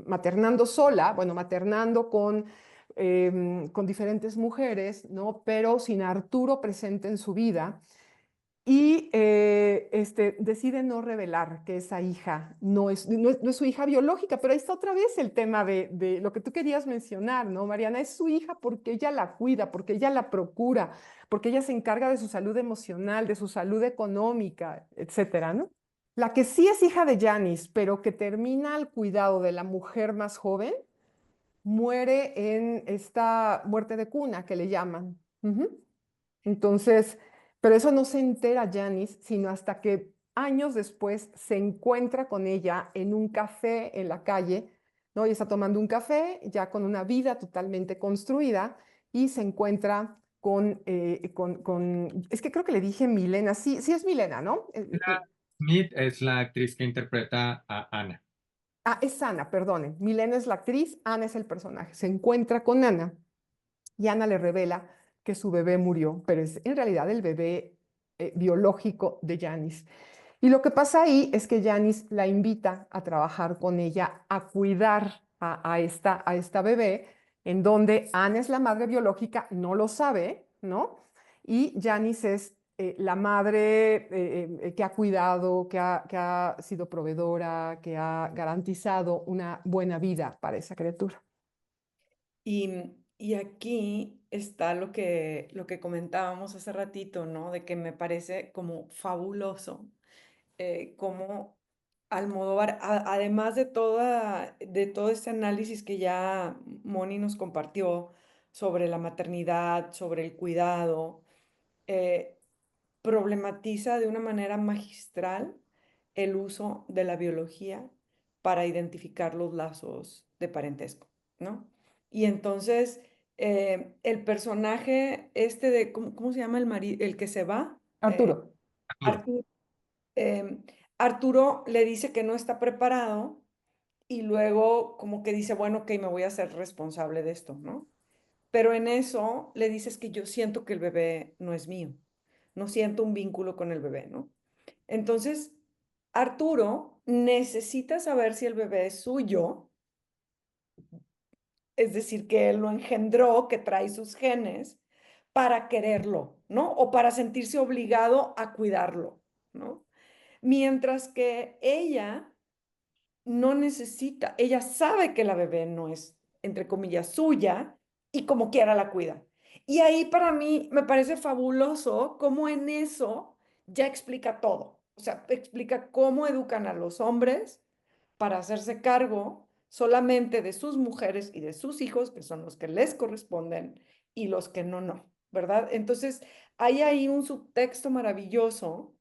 maternando sola, bueno, maternando con diferentes mujeres, ¿no? Pero sin Arturo presente en su vida y decide no revelar que esa hija no es su hija biológica, pero ahí está otra vez el tema de lo que tú querías mencionar, ¿no, Mariana? Es su hija porque ella la cuida, porque ella la procura, porque ella se encarga de su salud emocional, de su salud económica, etcétera, ¿no? La que sí es hija de Janice, pero que termina al cuidado de la mujer más joven, muere en esta muerte de cuna que le llaman. Ujú. Entonces, pero eso no se entera Janice, sino hasta que años después se encuentra con ella en un café en la calle, ¿no? Y está tomando un café ya con una vida totalmente construida y se encuentra es que creo que le dije Milena, sí, sí es Milena, ¿no? Smith es la actriz que interpreta a Ana. Es Ana, perdone. Milena es la actriz, Ana es el personaje. Se encuentra con Ana y Ana le revela que su bebé murió, pero es en realidad el bebé biológico de Janice. Y lo que pasa ahí es que Janice la invita a trabajar con ella, a cuidar a esta bebé, en donde Ana es la madre biológica, no lo sabe, ¿no? Y Janice es la madre que ha cuidado, que ha sido proveedora, que ha garantizado una buena vida para esa criatura. Y aquí está lo que comentábamos hace ratito, ¿no? De que me parece como fabuloso, como Almodóvar, además de todo este análisis que ya Moni nos compartió sobre la maternidad, sobre el cuidado, eh, problematiza de una manera magistral el uso de la biología para identificar los lazos de parentesco, ¿no? Y entonces, el personaje este de, ¿cómo se llama el marido, el que se va? Arturo. Arturo. Arturo. Arturo le dice que no está preparado y luego como que dice, bueno, ok, me voy a hacer responsable de esto, ¿no? Pero en eso le dices que yo siento que el bebé no es mío, no siento un vínculo con el bebé, ¿no? Entonces, Arturo necesita saber si el bebé es suyo, es decir, que él lo engendró, que trae sus genes, para quererlo, ¿no? O para sentirse obligado a cuidarlo, ¿no? Mientras que ella no necesita, ella sabe que la bebé no es, entre comillas, suya y como quiera la cuida. Y ahí para mí me parece fabuloso cómo en eso ya explica todo. O sea, explica cómo educan a los hombres para hacerse cargo solamente de sus mujeres y de sus hijos, que son los que les corresponden, y los que no, no, ¿verdad? Entonces, hay ahí un subtexto maravilloso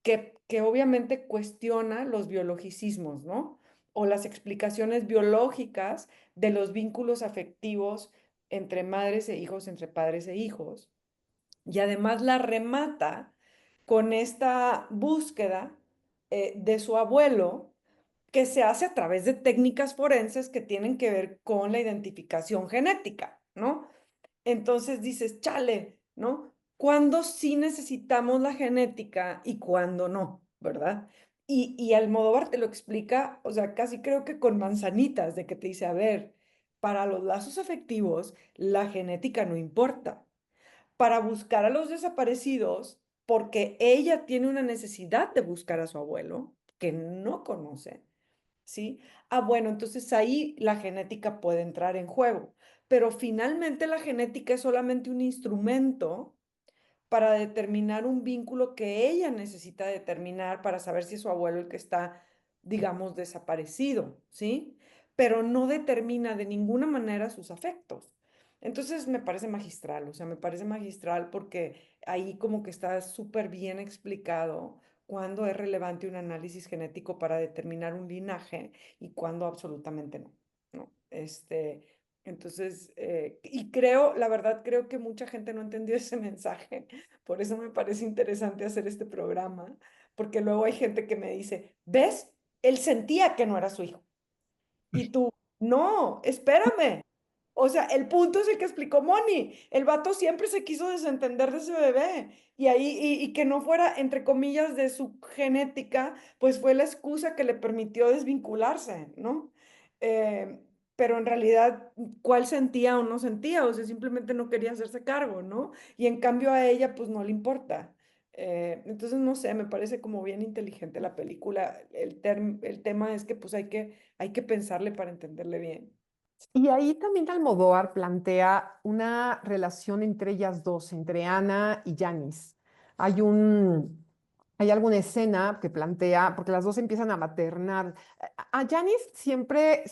que obviamente cuestiona los biologicismos, ¿no? O las explicaciones biológicas de los vínculos afectivos entre madres e hijos, entre padres e hijos. Y además la remata con esta búsqueda de su abuelo que se hace a través de técnicas forenses que tienen que ver con la identificación genética, ¿no? Entonces dices, chale, ¿no? ¿Cuándo sí necesitamos la genética y cuándo no, verdad? Y Almodóvar te lo explica, o sea, casi creo que con manzanitas, de que te dice, a ver, para los lazos afectivos, la genética no importa. Para buscar a los desaparecidos, porque ella tiene una necesidad de buscar a su abuelo, que no conoce, ¿sí? Ah, bueno, entonces ahí la genética puede entrar en juego, pero finalmente la genética es solamente un instrumento para determinar un vínculo que ella necesita determinar para saber si es su abuelo el que está, digamos, desaparecido, ¿sí? Pero no determina de ninguna manera sus afectos. Entonces me parece magistral, o sea, me parece magistral porque ahí como que está súper bien explicado cuándo es relevante un análisis genético para determinar un linaje y cuándo absolutamente no, ¿no? Entonces, y creo, la verdad, creo que mucha gente no entendió ese mensaje. Por eso me parece interesante hacer este programa, porque luego hay gente que me dice, ¿ves? Él sentía que no era su hijo. Y tú, no, espérame. O sea, el punto es el que explicó Moni. El vato siempre se quiso desentender de ese bebé. Y ahí, y que no fuera, entre comillas, de su genética, pues fue la excusa que le permitió desvincularse, ¿no? Eh, pero en realidad, ¿cuál sentía o no sentía? O sea, simplemente no quería hacerse cargo, ¿no? Y en cambio a ella, pues no le importa. Entonces, no sé, me parece como bien inteligente la película. El tema es que pues hay que pensarle para entenderle bien. Y ahí también Almodóvar plantea una relación entre ellas dos, entre Ana y Janis. Hay hay alguna escena que plantea, porque las dos empiezan a maternar. A Janis siempre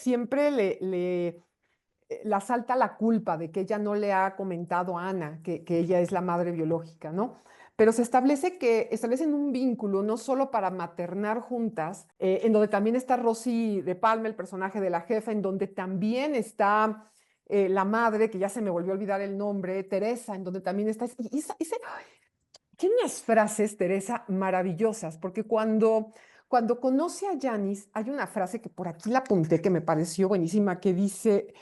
la salta la culpa de que ella no le ha comentado a Ana que ella es la madre biológica, ¿no? Pero se establece que establecen un vínculo no solo para maternar juntas, en donde también está Rosy de Palma, el personaje de la jefa, en donde también está la madre, que ya se me volvió a olvidar el nombre, Teresa, en donde también está. Tiene unas frases, Teresa, maravillosas, porque cuando conoce a Janis, hay una frase que por aquí la apunté que me pareció buenísima, que dice,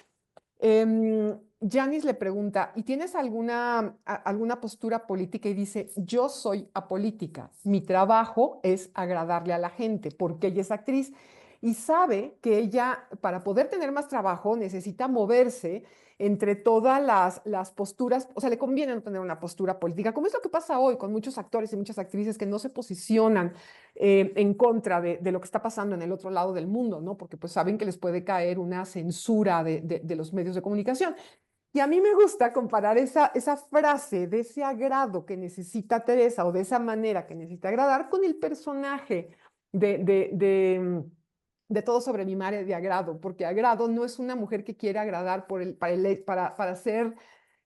Janis le pregunta, ¿y tienes alguna postura política? Y dice, yo soy apolítica, mi trabajo es agradarle a la gente, porque ella es actriz y sabe que ella, para poder tener más trabajo, necesita moverse entre todas las posturas, o sea, le conviene no tener una postura política, como es lo que pasa hoy con muchos actores y muchas actrices que no se posicionan en contra de lo que está pasando en el otro lado del mundo, ¿no? Porque pues saben que les puede caer una censura de los medios de comunicación. Y a mí me gusta comparar esa frase de ese agrado que necesita Teresa o de esa manera que necesita agradar con el personaje de, de, de, de Todo sobre mi madre de Agrado, porque Agrado no es una mujer que quiere agradar para ser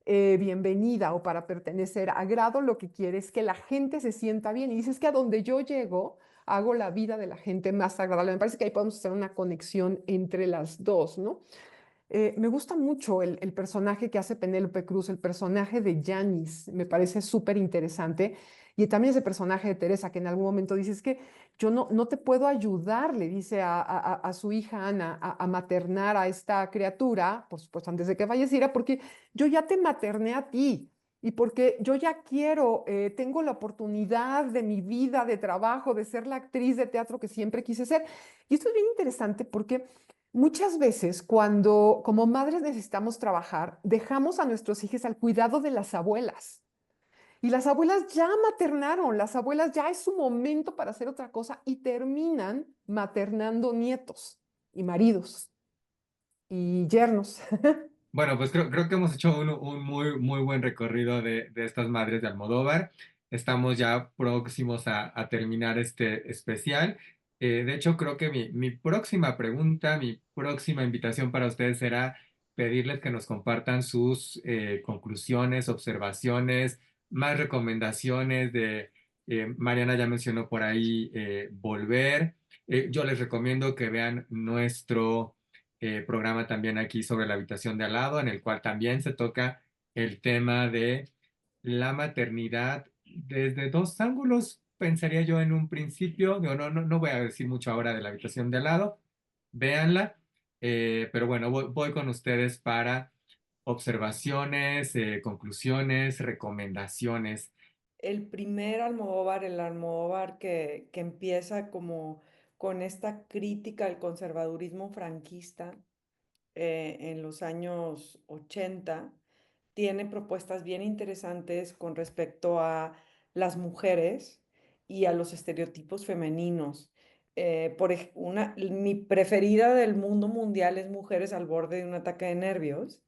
bienvenida o para pertenecer. Agrado lo que quiere es que la gente se sienta bien. Y dices que a donde yo llego, hago la vida de la gente más agradable. Me parece que ahí podemos hacer una conexión entre las dos, ¿no? Me gusta mucho el personaje que hace Penélope Cruz, el personaje de Yanis, me parece súper interesante. Y también ese personaje de Teresa, que en algún momento dice, es que yo no te puedo ayudar, le dice a su hija Ana, a maternar a esta criatura, pues antes de que falleciera, porque yo ya te materné a ti. Y porque yo ya quiero, tengo la oportunidad de mi vida, de trabajo, de ser la actriz de teatro que siempre quise ser. Y esto es bien interesante porque muchas veces cuando como madres necesitamos trabajar, dejamos a nuestros hijos al cuidado de las abuelas. Y las abuelas ya maternaron, las abuelas ya es su momento para hacer otra cosa y terminan maternando nietos y maridos y yernos. Bueno, pues creo que hemos hecho un muy buen recorrido de estas madres de Almodóvar. Estamos ya próximos a terminar este especial. De hecho, creo que mi próxima pregunta, mi próxima invitación para ustedes será pedirles que nos compartan sus conclusiones, observaciones, más recomendaciones de, Mariana ya mencionó por ahí, Volver. Yo les recomiendo que vean nuestro programa también aquí sobre la habitación de al lado, en el cual también se toca el tema de la maternidad desde dos ángulos, pensaría yo en un principio. Digo, no voy a decir mucho ahora de la habitación de al lado, véanla, pero bueno, voy con ustedes para observaciones, conclusiones, recomendaciones. El primer Almodóvar, el Almodóvar que empieza como con esta crítica al conservadurismo franquista en los años 80, tiene propuestas bien interesantes con respecto a las mujeres y a los estereotipos femeninos. Mi preferida del mundo mundial es Mujeres al borde de un ataque de nervios,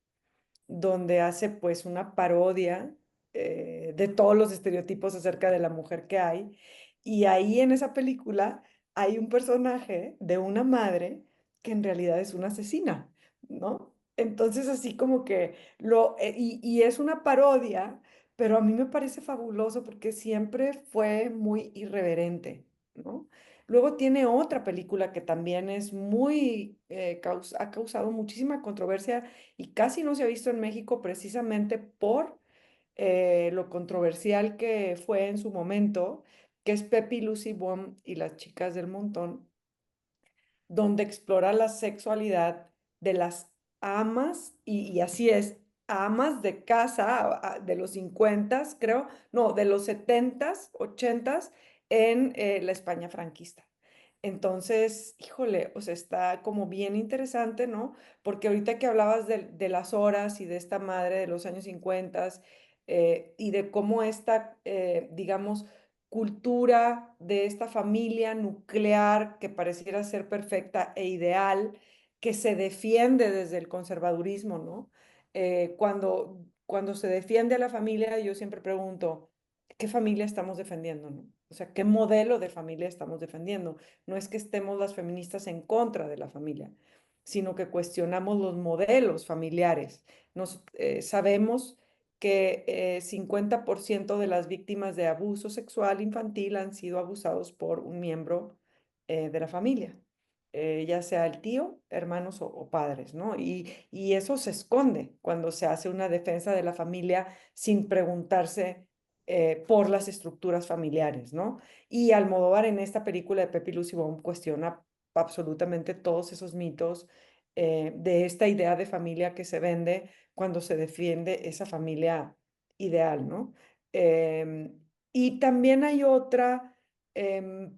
donde hace pues una parodia de todos los estereotipos acerca de la mujer que hay. Y ahí en esa película hay un personaje de una madre que en realidad es una asesina, ¿no? Entonces así como que y es una parodia, pero a mí me parece fabuloso porque siempre fue muy irreverente, ¿no? Luego tiene otra película que también es ha causado muchísima controversia y casi no se ha visto en México precisamente por lo controversial que fue en su momento, que es Pepi, Lucy Boom y las chicas del montón, donde explora la sexualidad de las amas, y así es, amas de casa de los 50, creo, no, de los 70s, 80s, en la España franquista. Entonces, híjole, o sea, está como bien interesante, ¿no? Porque ahorita que hablabas de las horas y de esta madre de los años 50 y de cómo esta, digamos, cultura de esta familia nuclear que pareciera ser perfecta e ideal, que se defiende desde el conservadurismo, ¿no? Cuando se defiende a la familia, yo siempre pregunto, ¿qué familia estamos defendiendo, no? O sea, ¿qué modelo de familia estamos defendiendo? No es que estemos las feministas en contra de la familia, sino que cuestionamos los modelos familiares. Sabemos que 50% de las víctimas de abuso sexual infantil han sido abusados por un miembro de la familia, ya sea el tío, hermanos o padres, ¿no? Y eso se esconde cuando se hace una defensa de la familia sin preguntarse por las estructuras familiares, ¿no? Y Almodóvar en esta película de Pepi Lucy Bomb cuestiona absolutamente todos esos mitos de esta idea de familia que se vende cuando se defiende esa familia ideal, ¿no? Y también hay otra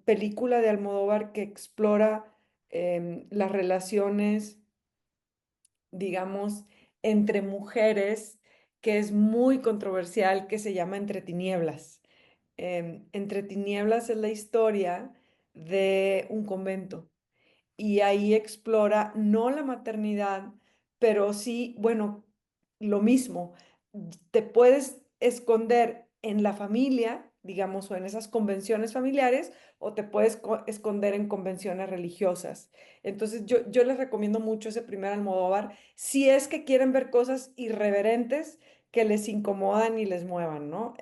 película de Almodóvar que explora las relaciones, digamos, entre mujeres, que es muy controversial, que se llama Entre Tinieblas. Entre Tinieblas es la historia de un convento y ahí explora no la maternidad, pero sí, bueno, lo mismo, te puedes esconder en la familia, digamos, o en esas convenciones familiares, o te puedes esconder en convenciones religiosas. Entonces, yo les recomiendo mucho ese primer Almodóvar, si es que quieren ver cosas irreverentes que les incomodan y les muevan, ¿no?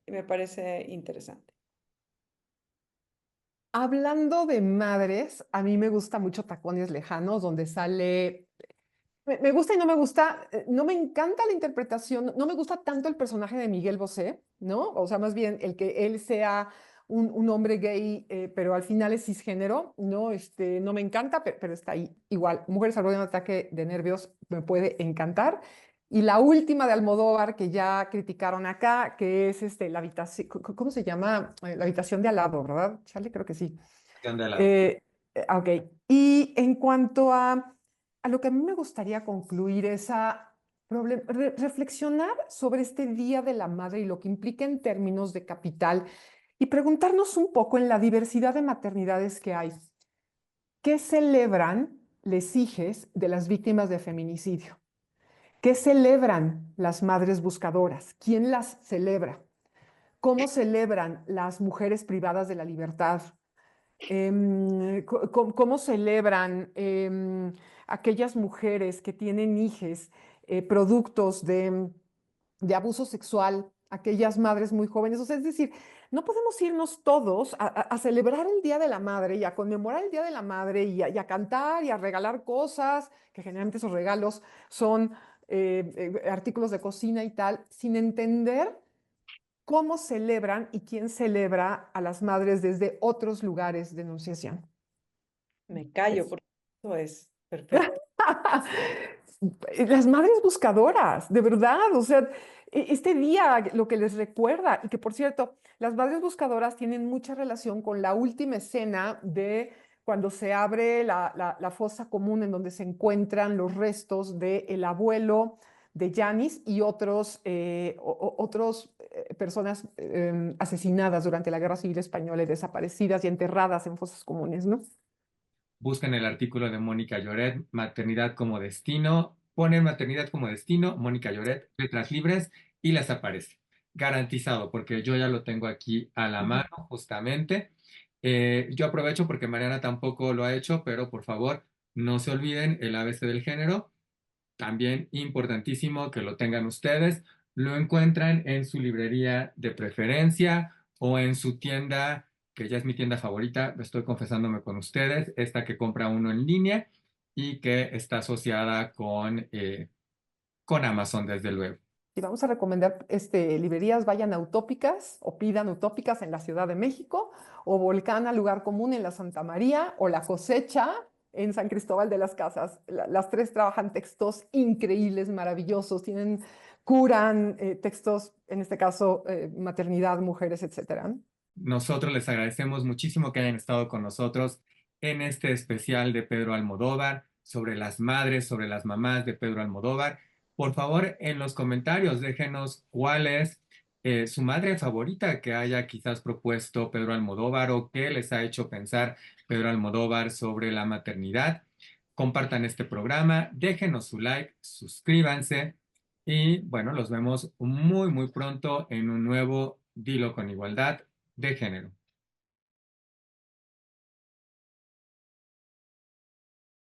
Me parece interesante. Hablando de madres, a mí me gusta mucho Tacones Lejanos, donde sale me gusta y no me gusta, no me encanta la interpretación, no me gusta tanto el personaje de Miguel Bosé, ¿no? O sea, más bien el que él sea un hombre gay, pero al final es cisgénero, ¿no? No me encanta, pero está ahí. Igual, Mujeres al borde de un ataque de nervios me puede encantar. Y la última de Almodóvar que ya criticaron acá, que es la habitación, ¿cómo se llama? La habitación de al lado, ¿verdad? Charlie, creo que sí. De lado. Eh, ok. Y en cuanto a lo que a mí me gustaría concluir es a reflexionar sobre este Día de la Madre y lo que implica en términos de capital y preguntarnos un poco en la diversidad de maternidades que hay. ¿Qué celebran les hijes de las víctimas de feminicidio? ¿Qué celebran las madres buscadoras? ¿Quién las celebra? ¿Cómo celebran las mujeres privadas de la libertad? ¿Cómo celebran aquellas mujeres que tienen hijes productos de abuso sexual, aquellas madres muy jóvenes? O sea, es decir, no podemos irnos todos a celebrar el Día de la Madre y a conmemorar el Día de la Madre y a cantar y a regalar cosas, que generalmente esos regalos son artículos de cocina y tal, sin entender cómo celebran y quién celebra a las madres desde otros lugares de enunciación. Me callo Eso. porque eso es perfecto. Las madres buscadoras, de verdad, o sea, este día lo que les recuerda, y que por cierto, las madres buscadoras tienen mucha relación con la última escena de cuando se abre la fosa común en donde se encuentran los restos del abuelo de Yanis y otros personas asesinadas durante la Guerra Civil Española y desaparecidas y enterradas en fosas comunes, ¿no? Busquen el artículo de Mónica Lloret, Maternidad como Destino, ponen Maternidad como Destino, Mónica Lloret, letras libres y les aparece. Garantizado, porque yo ya lo tengo aquí a la Ujú. mano, justamente. Yo aprovecho porque Mariana tampoco lo ha hecho, pero por favor, no se olviden el ABC del género. También importantísimo que lo tengan ustedes. Lo encuentran en su librería de preferencia o en su tienda, que ya es mi tienda favorita, estoy confesándome con ustedes, esta que compra uno en línea y que está asociada con Amazon, desde luego. Y vamos a recomendar librerías, vayan a Utópicas o pidan Utópicas en la Ciudad de México, o Volcán al Lugar Común en la Santa María, o La Cosecha en San Cristóbal de las Casas. Las tres trabajan textos increíbles, maravillosos, curan textos, en este caso, maternidad, mujeres, etcétera. Nosotros les agradecemos muchísimo que hayan estado con nosotros en este especial de Pedro Almodóvar sobre las madres, sobre las mamás de Pedro Almodóvar. Por favor, en los comentarios déjenos cuál es su madre favorita que haya quizás propuesto Pedro Almodóvar o qué les ha hecho pensar Pedro Almodóvar sobre la maternidad. Compartan este programa, déjenos su like, suscríbanse y bueno, los vemos muy, muy pronto en un nuevo Dilo con Igualdad de Género.